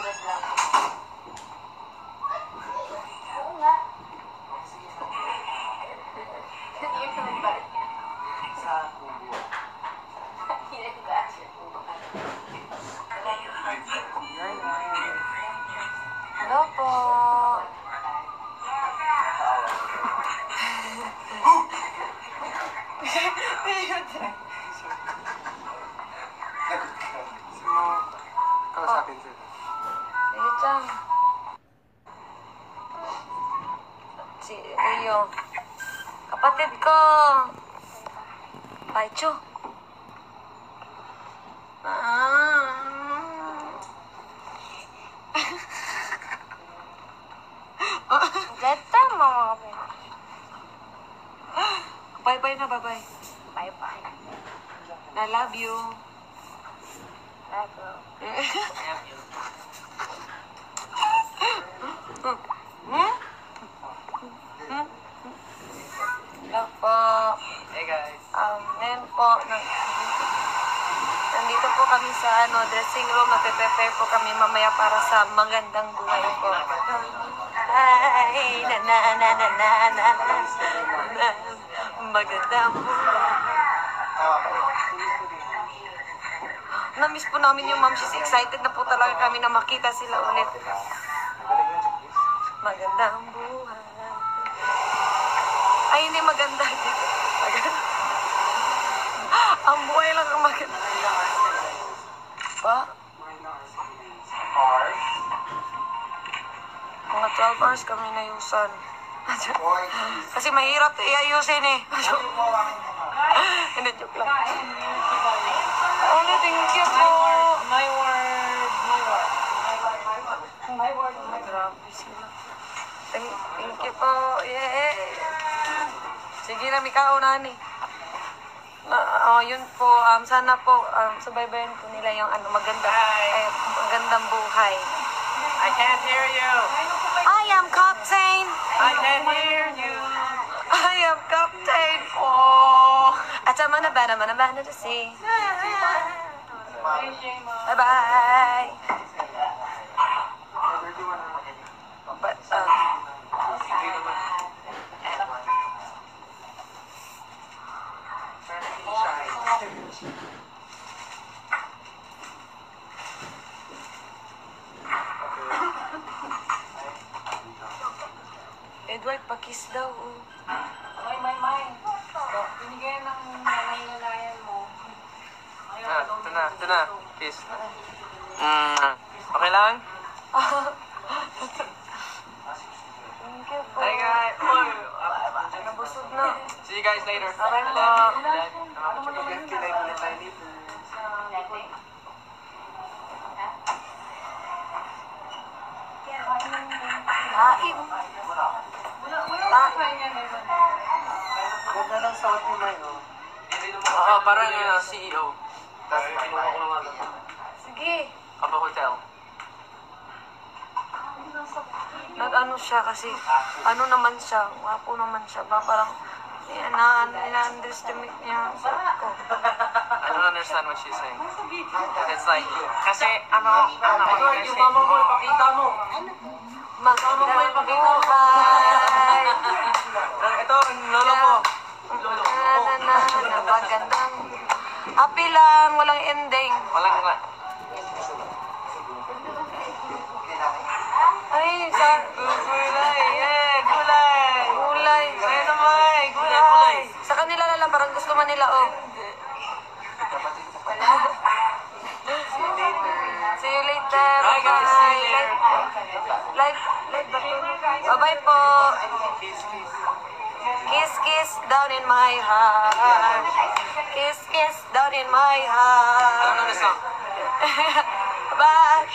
lang. Oo nga. Yung ba? Sa kubo. Hello po. Kausapin sir. Wait lang. Si Rio. Kapatid ko. Paicho. Gata mga kapatid. Bye-bye na, bye-bye. Bye-bye. I love you. Love you. Love you. Hello po. Hey guys. Ngayon po, nandito po kami sa dressing room. Nagpe-prepare po kami mamaya para sa magandang buhay po. Ay, magandang buhay. Na-miss po namin yung ma'am. She's excited na po talaga kami na makita sila ulit. Magandang buhay. Ay, hindi maganda. Ang buhay lang ang maganda. Pa? Mga 12 hours kami nayusan. Kasi mahirap iayusin eh. Hindi, joke lang. Thank you po. My word. Grabe sila. Thank you po. Yeah. Sige na, Mikao nani. Yun po, sana po, subaybayan po nila yung magandang buhay. I can't hear you. I am Captain. I can't hear you. I am Captain. Oh. At sa manabana to see. Bye-bye. But, Edward, pakis daw. May. Binigay ng nilalayan mo. Ito na. Kiss. Okay lang? Thank you po. Hey guys. Nabusog na. See you guys later. Okay po. Taib. Ganda ng sound mo na yun. Oo, parang CEO. Sige. Kapa Hotel. Nag-ano siya kasi, naman siya, wapo naman siya ba, parang, ina-underestimate niya ko. I don't understand what she's saying. It's like, kasi, Edward, yung mama mo, pakita mo. Magandang buhay. ito, lolo mo. Magandang. Happy lang, walang ending. Walang nga. Ay, Gulay, yeah, gulay. gulay. Kaya naman, Gulay. Sa kanila na lang, parang gusto man nila, oh. See you later. Bye guys, see you later. Live ba to? Bye-bye po. Kiss down in my heart. Kiss down in my I don't know heart. this song. Bye.